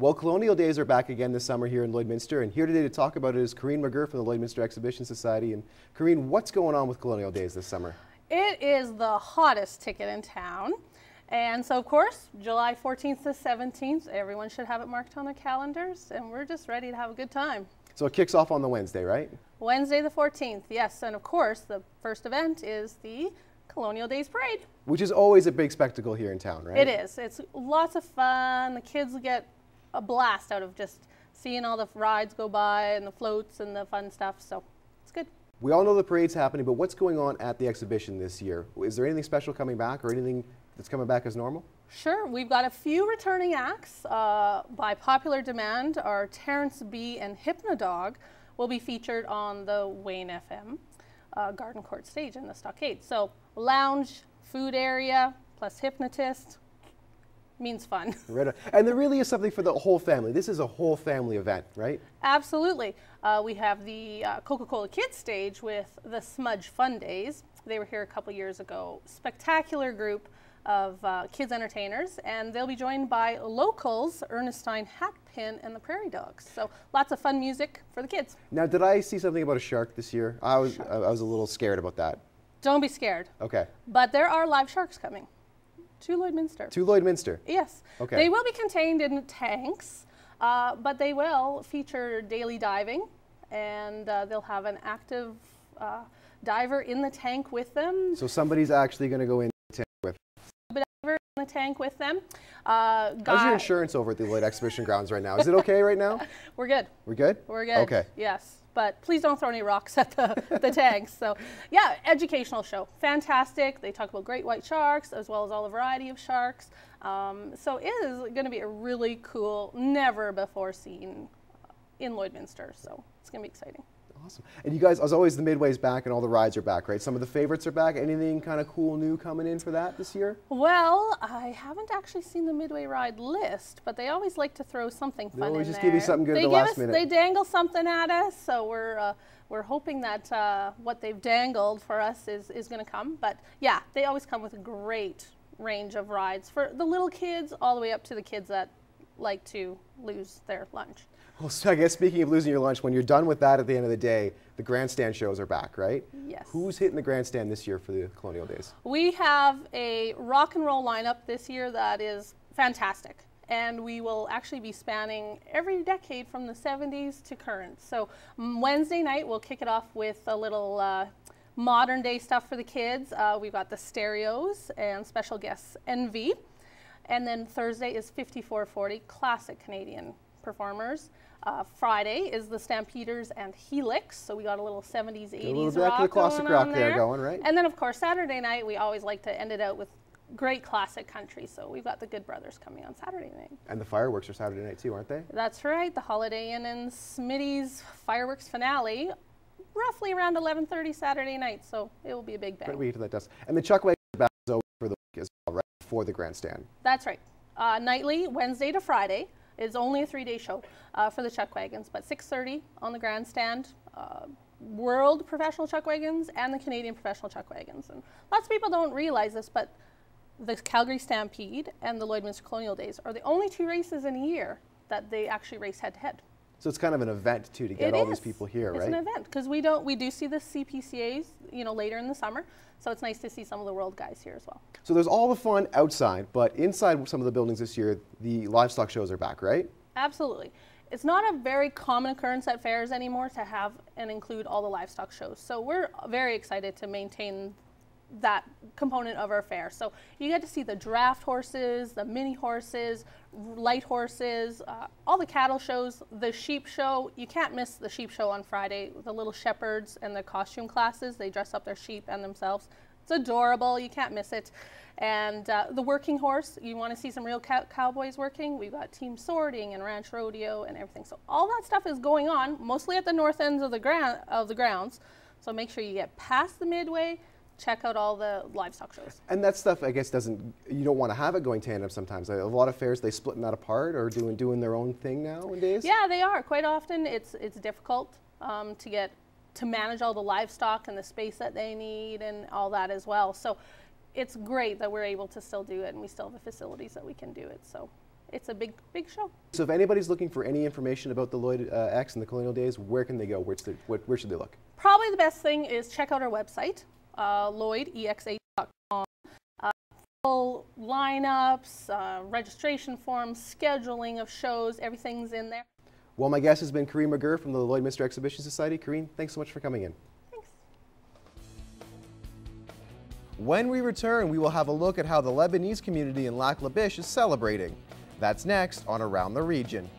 Well, Colonial Days are back again this summer here in Lloydminster, and here today to talk about it is Corrine McGurr from the Lloydminster Exhibition Society. And Corrine, what's going on with Colonial Days this summer? It is the hottest ticket in town. And so, of course, July 14th to 17th, everyone should have it marked on their calendars, and we're just ready to have a good time. So it kicks off on the Wednesday, right? Wednesday the 14th, yes. And of course, the first event is the Colonial Days Parade. Which is always a big spectacle here in town, right? It is. It's lots of fun. The kids get a blast out of just seeing all the rides go by and the floats and the fun stuff, so it's good. We all know the parade's happening, but what's going on at the exhibition this year? Is there anything special coming back or anything that's coming back as normal? Sure, we've got a few returning acts. By popular demand, our Terrence B and Hypnodog will be featured on the Wayne FM Garden Court stage in the Stockade. So lounge, food area, plus hypnotist, means fun. Right. And there really is something for the whole family. This is a whole family event, right? Absolutely. We have the Coca-Cola Kids stage with the Smudge Fun Days. They were here a couple years ago. Spectacular group of kids entertainers, and they'll be joined by locals, Ernestine Hatpin and the Prairie Dogs. So lots of fun music for the kids. Now, did I see something about a shark this year? I was a little scared about that. Don't be scared. Okay. But there are live sharks coming to Lloydminster. To Lloydminster? Yes. Okay. They will be contained in tanks, but they will feature daily diving, and they'll have an active diver in the tank with them. So somebody's actually going to go in the tank with Diver in the tank with them. How's your insurance over at the Lloyd Exhibition Grounds right now? Is it okay right now? We're good. We're good? We're good. Okay. Yes. But please don't throw any rocks at the tanks. So yeah, educational show. Fantastic. They talk about great white sharks as well as all the variety of sharks. So it is going to be a really cool, never before seen in Lloydminster. So it's going to be exciting. Awesome. And you guys, as always, the Midway's back and all the rides are back, right? Some of the favorites are back. Anything kind of cool new coming in for that this year? Well, I haven't actually seen the Midway ride list, but they always like to throw something fun in there. They always just give you something good at the last minute. They dangle something at us, so we're hoping that what they've dangled for us is going to come. But yeah, they always come with a great range of rides for the little kids all the way up to the kids that like to lose their lunch. Well, so I guess speaking of losing your lunch, when you're done with that at the end of the day, the grandstand shows are back, right? Yes. Who's hitting the grandstand this year for the Colonial Days? We have a rock and roll lineup this year that is fantastic. And we will actually be spanning every decade from the 70s to current. So Wednesday night, we'll kick it off with a little modern day stuff for the kids. We've got the Stereos and special guests Envy. And then Thursday is 5440 classic Canadian performers. Friday is the Stampeders and Helix, so we got a little 70s, 80s a little back to the classic rock there going, right? And then of course Saturday night we always like to end it out with great classic country, so we've got the Good Brothers coming on Saturday night. And the fireworks are Saturday night too, aren't they? That's right, the Holiday Inn and Smitty's fireworks finale, roughly around 11:30 Saturday night, so it will be a big bang. Great way to that dust. And the Chuck Wagon is back over for the week as well, right? Before the grandstand. That's right. Nightly, Wednesday to Friday. It's only a 3-day show for the chuck wagons, but 6:30 on the grandstand, World Professional Chuck Wagons and the Canadian Professional Chuck Wagons. And lots of people don't realize this, but the Calgary Stampede and the Lloydminster Colonial Days are the only 2 races in a year that they actually race head-to-head. So it's kind of an event too to get all these people here, right? It's an event because we do see the CPCAs, you know, later in the summer. So it's nice to see some of the world guys here as well. So there's all the fun outside, but inside some of the buildings this year, the livestock shows are back, right? Absolutely. It's not a very common occurrence at fairs anymore to have and include all the livestock shows. So we're very excited to maintain that component of our fair. So you get to see the draft horses, the mini horses, light horses, all the cattle shows, the sheep show. You can't miss the sheep show on Friday. The little shepherds and the costume classes, they dress up their sheep and themselves. It's adorable. You can't miss it. And the working horse, you want to see some real cowboys working, we've got team sorting and ranch rodeo and everything. So all that stuff is going on, mostly at the north ends of the grounds. So make sure you get past the Midway, check out all the livestock shows. And that stuff, I guess, you don't want to have it going tandem sometimes. A lot of fairs, they splitting that apart or doing their own thing nowadays? Yeah, they are. Quite often it's difficult to manage all the livestock and the space that they need and all that as well. So it's great that we're able to still do it and we still have the facilities that we can do it. So it's a big show. So if anybody's looking for any information about the Lloyd X and the Colonial Days, where can they go? Where should they look? Probably the best thing is check out our website, lloydexa.com. Full lineups, registration forms, scheduling of shows, everything's in there. Well, my guest has been Corinne McGurr from the Lloydminster Exhibition Society. Corinne, thanks so much for coming in. Thanks. When we return, we will have a look at how the Lebanese community in Lac La Biche is celebrating. That's next on Around the Region.